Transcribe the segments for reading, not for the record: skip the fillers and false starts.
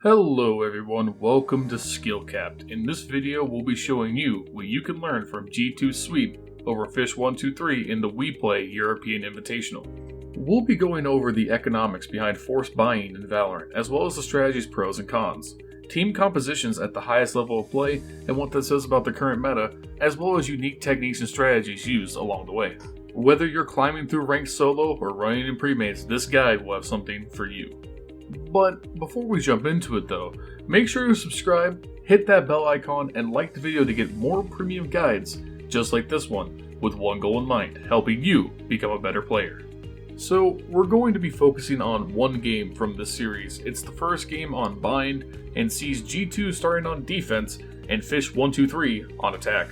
Hello everyone, welcome to SkillCapped. In this video, we'll be showing you what you can learn from G2's sweep over Fish 123 in the We Play European Invitational. We'll be going over the economics behind forced buying in Valorant, as well as the strategy's pros and cons, team compositions at the highest level of play, and what that says about the current meta, as well as unique techniques and strategies used along the way. Whether you're climbing through ranked solo or running in premates, this guide will have something for you. But before we jump into it though, make sure to subscribe, hit that bell icon, and like the video to get more premium guides just like this one, with one goal in mind, helping you become a better player. So we're going to be focusing on one game from this series. It's the first game on Bind and sees G2 starting on defense and Fish 123 on attack.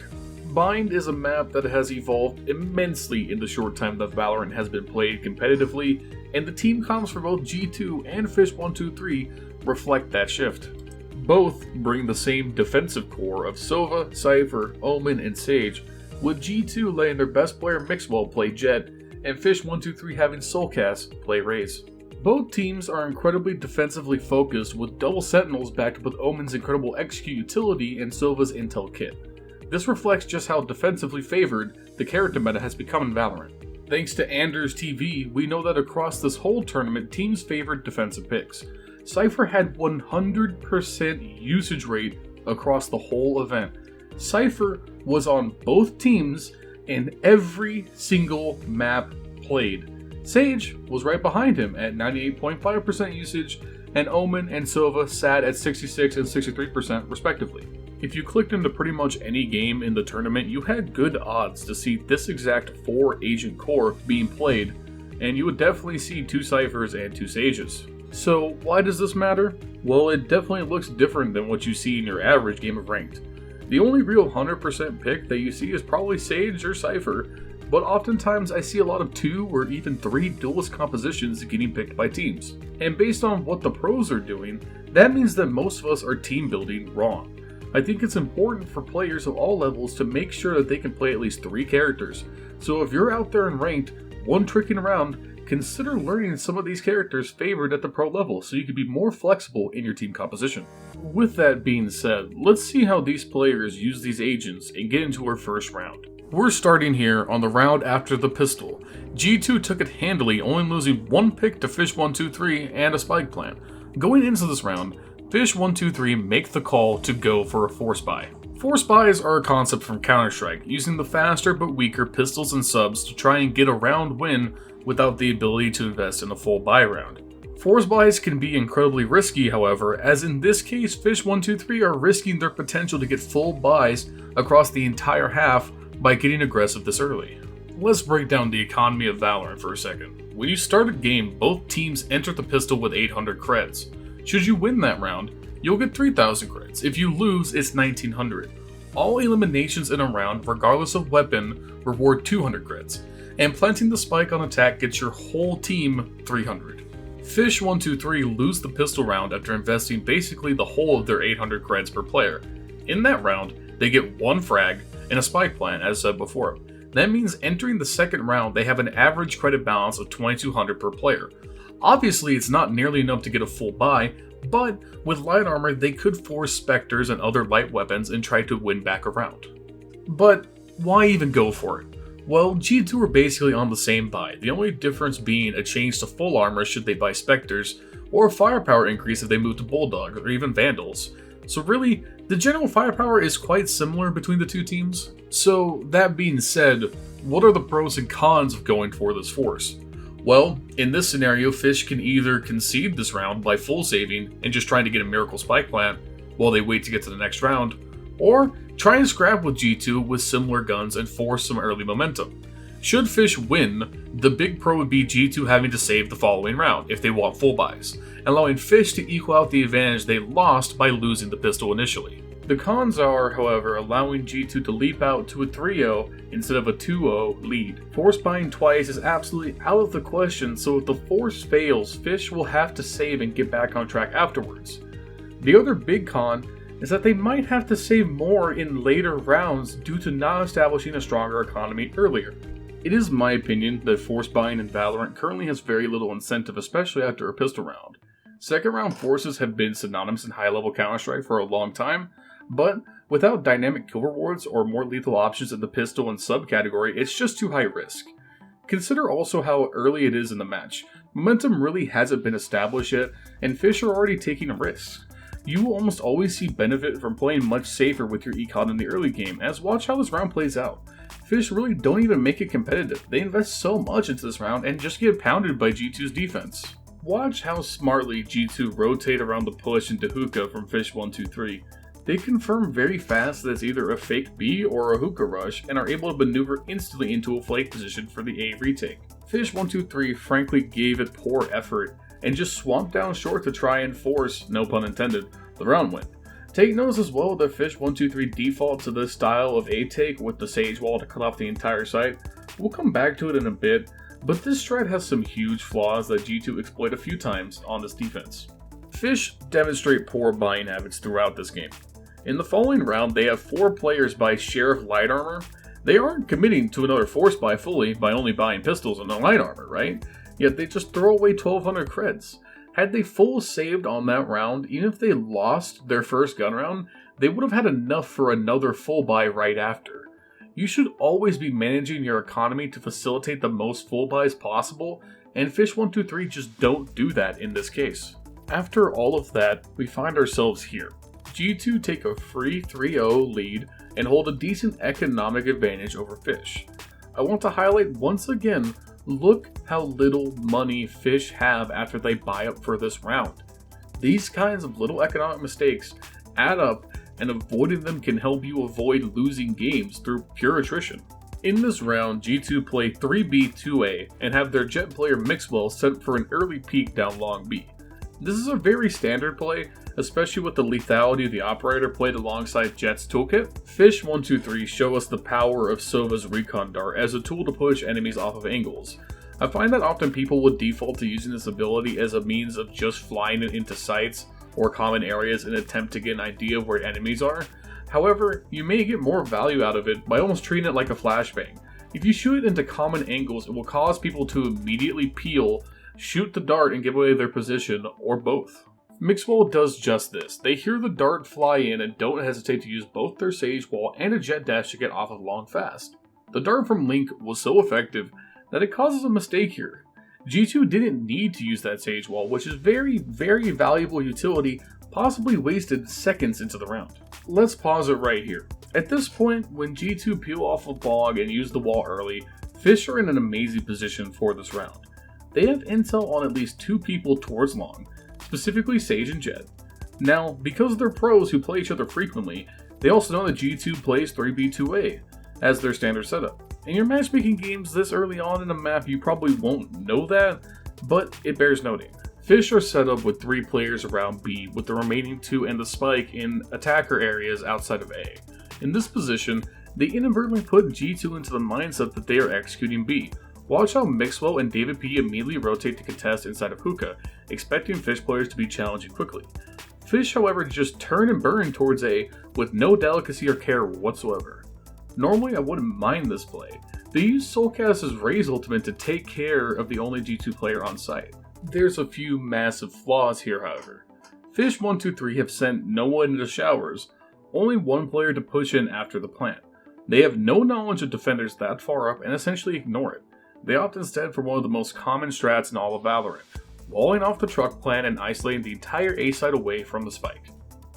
Bind is a map that has evolved immensely in the short time that Valorant has been played competitively, and the team comps for both G2 and Fish 123 reflect that shift. Both bring the same defensive core of Sova, Cypher, Omen, and Sage, with G2 letting their best player Mixwell play Jet, and Fish 123 having Soulcast play Raze. Both teams are incredibly defensively focused, with double sentinels backed up with Omen's incredible execute utility and Sova's intel kit. This reflects just how defensively favored the character meta has become in Valorant. Thanks to Anders TV, we know that across this whole tournament, teams favored defensive picks. Cypher had 100% usage rate across the whole event. Cypher was on both teams in every single map played. Sage was right behind him at 98.5% usage, and Omen and Sova sat at 66 and 63% respectively. If you clicked into pretty much any game in the tournament, you had good odds to see this exact 4-agent core being played, and you would definitely see 2 Cyphers and 2 Sages. So why does this matter? Well, it definitely looks different than what you see in your average game of Ranked. The only real 100% pick that you see is probably Sage or Cypher, but oftentimes I see a lot of 2 or even 3 duelist compositions getting picked by teams. And based on what the pros are doing, that means that most of us are team building wrong. I think it's important for players of all levels to make sure that they can play at least 3 characters. So if you're out there in Ranked, one-tricking around, consider learning some of these characters favored at the pro level so you can be more flexible in your team composition. With that being said, let's see how these players use these agents and get into our first round. We're starting here on the round after the pistol. G2 took it handily, only losing 1 pick to Fish 123 and a spike plant. Going into this round, Fish 123 make the call to go for a force buy. Force buys are a concept from Counter-Strike, using the faster but weaker pistols and subs to try and get a round win without the ability to invest in a full buy round. Force buys can be incredibly risky, however, as in this case Fish 123 are risking their potential to get full buys across the entire half by getting aggressive this early. Let's break down the economy of Valorant for a second. When you start a game, both teams enter the pistol with 800 creds. Should you win that round, you'll get 3,000 creds. If you lose, it's 1,900. All eliminations in a round, regardless of weapon, reward 200 creds, and planting the spike on attack gets your whole team 300. Fish 123 lose the pistol round after investing basically the whole of their 800 creds per player. In that round, they get 1 frag and a spike plant, as said before. That means entering the second round, they have an average credit balance of 2,200 per player. Obviously, it's not nearly enough to get a full buy, but with light armor, they could force specters and other light weapons and try to win back a round. But why even go for it? Well, G2 are basically on the same buy, the only difference being a change to full armor should they buy specters, or a firepower increase if they move to Bulldog or even Vandals. So really, the general firepower is quite similar between the two teams. So that being said, what are the pros and cons of going for this force? Well, in this scenario, Fish can either concede this round by full saving and just trying to get a miracle spike plant while they wait to get to the next round, or try and scrap with G2 with similar guns and force some early momentum. Should Fish win, the big pro would be G2 having to save the following round if they want full buys, allowing Fish to equal out the advantage they lost by losing the pistol initially. The cons are, however, allowing G2 to leap out to a 3-0 instead of a 2-0 lead. Force buying twice is absolutely out of the question, so if the force fails, Fish will have to save and get back on track afterwards. The other big con is that they might have to save more in later rounds due to not establishing a stronger economy earlier. It is my opinion that force buying in Valorant currently has very little incentive, especially after a pistol round. Second round forces have been synonymous in high level Counter-Strike for a long time, but without dynamic kill rewards or more lethal options in the pistol and subcategory, it's just too high risk. Consider also how early it is in the match. Momentum really hasn't been established yet, and Fish are already taking risks. You will almost always see benefit from playing much safer with your econ in the early game, as watch how this round plays out. Fish really don't even make it competitive. They invest so much into this round and just get pounded by G2's defense. Watch how smartly G2 rotate around the push into hookah from Fish 1-2-3. They confirm very fast that it's either a fake B or a hookah rush and are able to maneuver instantly into a flank position for the A retake. Fish 1-2-3 frankly gave it poor effort and just swamped down short to try and force, no pun intended, the round win. Take notice as well that Fish 1-2-3 default to this style of A take with the Sage Wall to cut off the entire site. We'll come back to it in a bit, but this strat has some huge flaws that G2 exploit a few times on this defense. Fish demonstrate poor buying habits throughout this game. In the following round, they have 4 players buy Sheriff Light Armor. They aren't committing to another force buy fully by only buying pistols and light armor, right? Yet they just throw away 1200 creds. Had they full saved on that round, even if they lost their first gun round, they would have had enough for another full buy right after. You should always be managing your economy to facilitate the most full buys possible, and Fish 1-2-3 just don't do that in this case. After all of that, we find ourselves here. G2 take a free 3-0 lead and hold a decent economic advantage over Fish. I want to highlight once again, look how little money Fish have after they buy up for this round. These kinds of little economic mistakes add up, and avoiding them can help you avoid losing games through pure attrition. In this round, G2 play 3B2A and have their Jet player Mixwell sent for an early peek down long B. This is a very standard play, especially with the lethality of the operator played alongside Jet's toolkit. Fish 1-2-3 show us the power of Sova's recon dart as a tool to push enemies off of angles. I find that often people would default to using this ability as a means of just flying it into sites or common areas in an attempt to get an idea of where enemies are. However, you may get more value out of it by almost treating it like a flashbang. If you shoot it into common angles, it will cause people to immediately peel, shoot the dart and give away their position, or both. Mixwell does just this. They hear the dart fly in and don't hesitate to use both their Sage Wall and a Jet Dash to get off of long fast. The dart from Link was so effective that it causes a mistake here. G2 didn't need to use that Sage Wall, which is very valuable utility, possibly wasted seconds into the round. Let's pause it right here. At this point, when G2 peel off a bog and use the wall early, Fish are in an amazing position for this round. They have intel on at least 2 people towards long, specifically Sage and Jet. Now, because they're pros who play each other frequently, they also know that G2 plays 3B2A as their standard setup. In your matchmaking games this early on in a map, you probably won't know that, but it bears noting. Fish are set up with 3 players around B, with the remaining 2 and the spike in attacker areas outside of A. In this position, they inadvertently put G2 into the mindset that they are executing B. Watch how Mixwell and David P immediately rotate to contest inside of Hookah, expecting Fish players to be challenging quickly. Fish, however, just turn and burn towards A with no delicacy or care whatsoever. Normally, I wouldn't mind this play. They use Soulcast's Raise ultimate to take care of the only G2 player on site. There's a few massive flaws here, however. Fish 1-2-3 have sent no one into showers, only one player to push in after the plant. They have no knowledge of defenders that far up and essentially ignore it. They opt instead for one of the most common strats in all of Valorant, walling off the truck plant and isolating the entire A side away from the spike.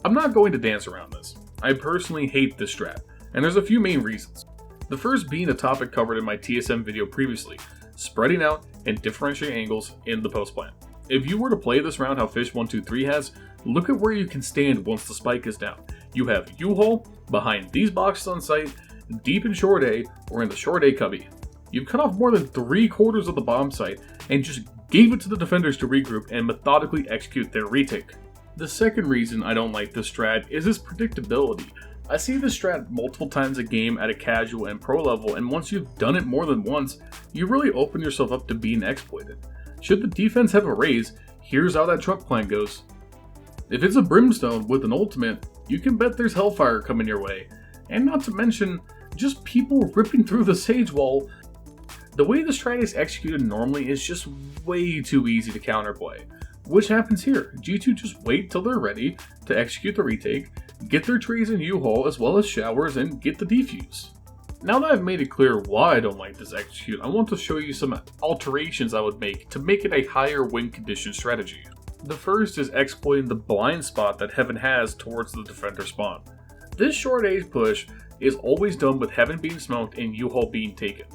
I'm not going to dance around this. I personally hate this strat, and there's a few main reasons. The first being a topic covered in my TSM video previously, spreading out and differentiating angles in the post plant. If you were to play this round how Fish 1-2-3 has, look at where you can stand once the spike is down. You have U-Hole behind these boxes on site, deep in short A, or in the short A cubby. You've cut off more than 3/4 of the bomb site and just gave it to the defenders to regroup and methodically execute their retake. The second reason I don't like this strat is its predictability. I see this strat multiple times a game at a casual and pro level, and once you've done it more than once, you really open yourself up to being exploited. Should the defense have a raise, here's how that truck plant goes. If it's a Brimstone with an ultimate, you can bet there's Hellfire coming your way. And not to mention, just people ripping through the Sage Wall. The way the strat is executed normally is just way too easy to counterplay. which happens here. G2 just wait till they're ready to execute the retake, get their trees in U-Haul as well as showers, and get the defuse. Now that I've made it clear why I don't like this execute, I want to show you some alterations I would make to make it a higher win condition strategy. The first is exploiting the blind spot that Heaven has towards the defender spawn. This short A push is always done with Heaven being smoked and U-Haul being taken.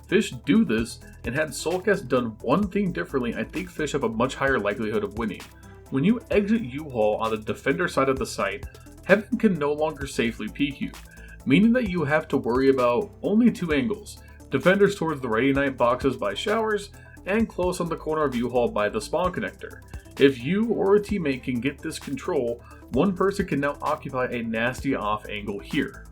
Fish do this, and had Soulcast done one thing differently, I think Fish have a much higher likelihood of winning. When you exit U-Haul on the defender side of the site, Heaven can no longer safely peek you, meaning that you have to worry about only two angles: defenders towards the Ready Night boxes by showers, and close on the corner of U-Haul by the spawn connector. If you or a teammate can get this control, one person can now occupy a nasty off angle here.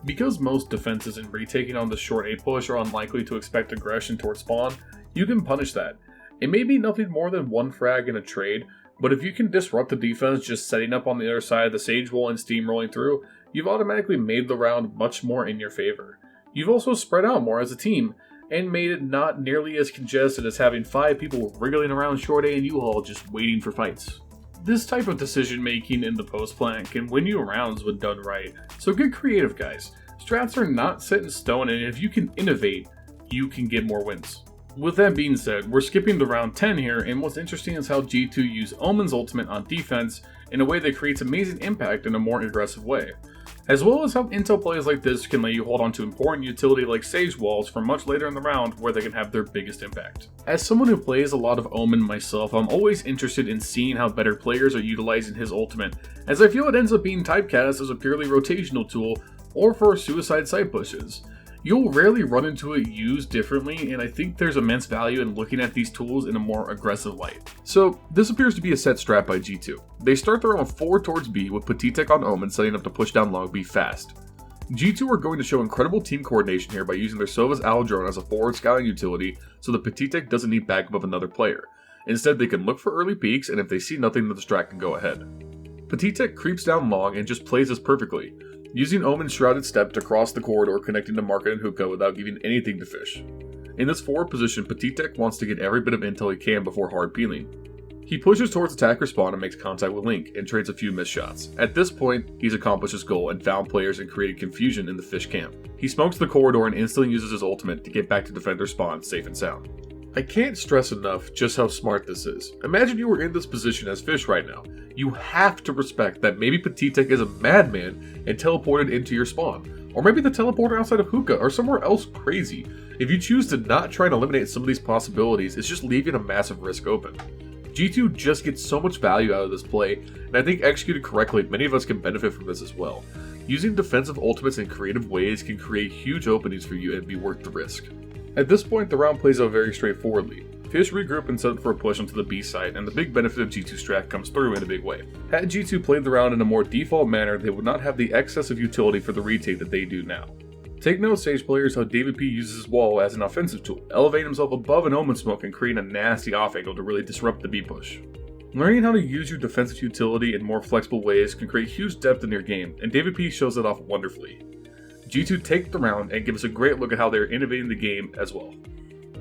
Because most defenses in retaking on the short A push are unlikely to expect aggression towards spawn, you can punish that. It may be nothing more than one frag in a trade, but if you can disrupt the defense just setting up on the other side of the Sage Wall and steamrolling through, you've automatically made the round much more in your favor. You've also spread out more as a team, and made it not nearly as congested as having 5 people wriggling around short A and U-Haul just waiting for fights. This type of decision making in the post plant can win you rounds when done right, so get creative guys. Strats are not set in stone, and if you can innovate, you can get more wins. With that being said, we're skipping to round 10 here, and what's interesting is how G2 use Omen's ultimate on defense in a way that creates amazing impact in a more aggressive way. As well as how intel plays like this can let you hold on to important utility like Sage Walls for much later in the round where they can have their biggest impact. As someone who plays a lot of Omen myself, I'm always interested in seeing how better players are utilizing his ultimate, as I feel it ends up being typecast as a purely rotational tool or for suicide side pushes. You'll rarely run into it used differently, and I think there's immense value in looking at these tools in a more aggressive light. So, this appears to be a set strat by G2. They start their own 4 towards B with Petitek on Omen setting up to push down long B fast. G2 are going to show incredible team coordination here by using their Sova's Owl drone as a forward scouting utility so that Petitek doesn't need backup of another player. Instead, they can look for early peaks, and if they see nothing, the distract can go ahead. Petitek creeps down long and just plays this perfectly, using Omen's shrouded step to cross the corridor connecting to Market and Hookah without giving anything to Fish. In this forward position, Petitek wants to get every bit of intel he can before hard peeling. He pushes towards attacker spawn and makes contact with Link, and trades a few missed shots. At this point, he's accomplished his goal and found players and created confusion in the Fish camp. He smokes the corridor and instantly uses his ultimate to get back to defender spawn safe and sound. I can't stress enough just how smart this is. Imagine you were in this position as Fish right now. You have to respect that maybe Petitek is a madman and teleported into your spawn. Or maybe the teleporter outside of Hookah or somewhere else crazy. If you choose to not try and eliminate some of these possibilities, it's just leaving a massive risk open. G2 just gets so much value out of this play, and I think executed correctly, many of us can benefit from this as well. Using defensive ultimates in creative ways can create huge openings for you and be worth the risk. At this point, the round plays out very straightforwardly. Fish regroup and set up for a push onto the B site, and the big benefit of G2 strat comes through in a big way. Had G2 played the round in a more default manner, they would not have the excess of utility for the retake that they do now. Take note, Sage players, how David P uses his wall as an offensive tool, elevating himself above an Omen smoke and creating a nasty off angle to really disrupt the B push. Learning how to use your defensive utility in more flexible ways can create huge depth in your game, and David P shows it off wonderfully. G2 take the round and give us a great look at how they're innovating the game as well.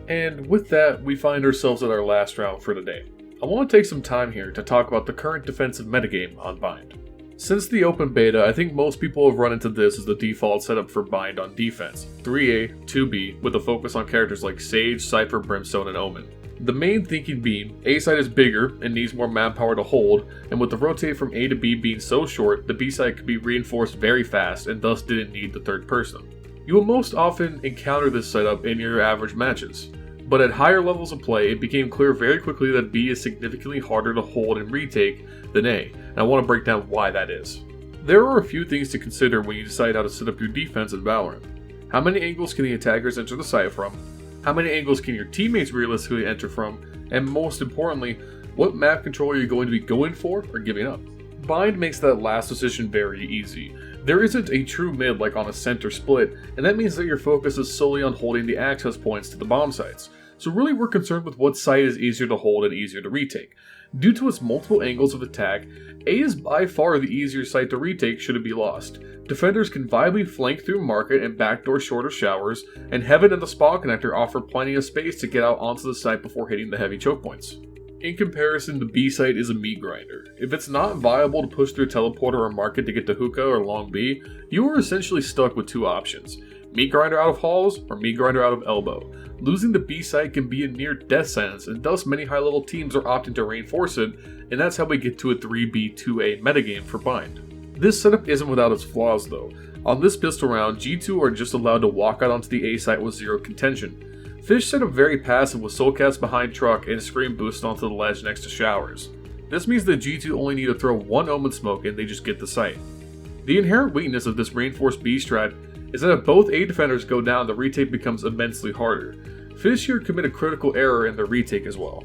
And with that, we find ourselves at our last round for today. I want to take some time here to talk about the current defensive metagame on Bind. Since the open beta, I think most people have run into this as the default setup for Bind on defense: 3A, 2B, with a focus on characters like Sage, Cypher, Brimstone, and Omen. The main thinking being, A side is bigger and needs more manpower to hold, and with the rotate from A to B being so short, the B side could be reinforced very fast and thus didn't need the third person. You will most often encounter this setup in your average matches, but at higher levels of play, it became clear very quickly that B is significantly harder to hold and retake than A, and I want to break down why that is. There are a few things to consider when you decide how to set up your defense in Valorant. How many angles can the attackers enter the site from? How many angles can your teammates realistically enter from? And most importantly, what map control are you going to be going for or giving up? Bind makes that last decision very easy. There isn't a true mid like on a center split, and that means that your focus is solely on holding the access points to the bomb sites. So really we're concerned with what site is easier to hold and easier to retake. Due to its multiple angles of attack, A is by far the easier site to retake should it be lost. Defenders can viably flank through Market and backdoor shorter showers, and Heaven and the spawn connector offer plenty of space to get out onto the site before hitting the heavy choke points. In comparison, the B site is a meat grinder. If it's not viable to push through teleporter or market to get to hookah or long B, you are essentially stuck with two options: meat grinder out of halls or meat grinder out of elbow. Losing the B site can be a near death sentence, and thus many high level teams are opting to reinforce it, and that's how we get to a 3B2A metagame for bind. This setup isn't without its flaws though. On this pistol round, G2 are just allowed to walk out onto the A site with zero contention. Fish set up very passive with soul cats behind truck and scream boost onto the ledge next to showers. This means that G2 only need to throw one omen smoke and they just get the site. The inherent weakness of this reinforced B strat is that if both A defenders go down, the retake becomes immensely harder. Fish here commit a critical error in the retake as well.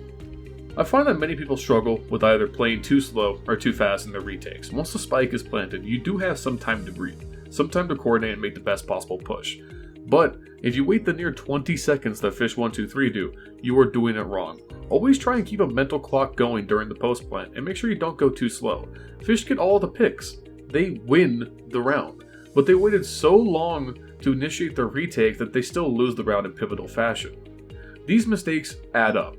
I find that many people struggle with either playing too slow or too fast in their retakes. Once the spike is planted, you do have some time to breathe, some time to coordinate and make the best possible push. But if you wait the near 20 seconds that Fish 123 do, you are doing it wrong. Always try and keep a mental clock going during the post plant and make sure you don't go too slow. Fish get all the picks. They win the round. But they waited so long to initiate their retake that they still lose the round in pivotal fashion. These mistakes add up.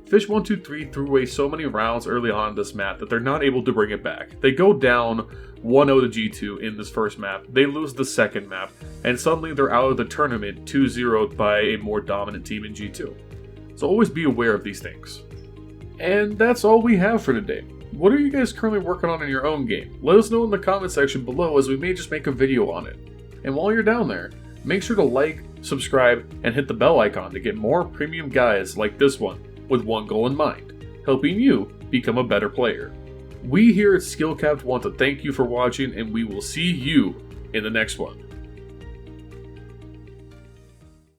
Fish 123 threw away so many rounds early on in this map that they're not able to bring it back. They go down 1-0 to G2 in this first map, they lose the second map, and suddenly they're out of the tournament 2-0 by a more dominant team in G2. So always be aware of these things. And that's all we have for today. What are you guys currently working on in your own game? Let us know in the comment section below, as we may just make a video on it. And while you're down there, make sure to like, subscribe, and hit the bell icon to get more premium guides like this one, with one goal in mind: helping you become a better player. We here at SkillCapped want to thank you for watching, and we will see you in the next one.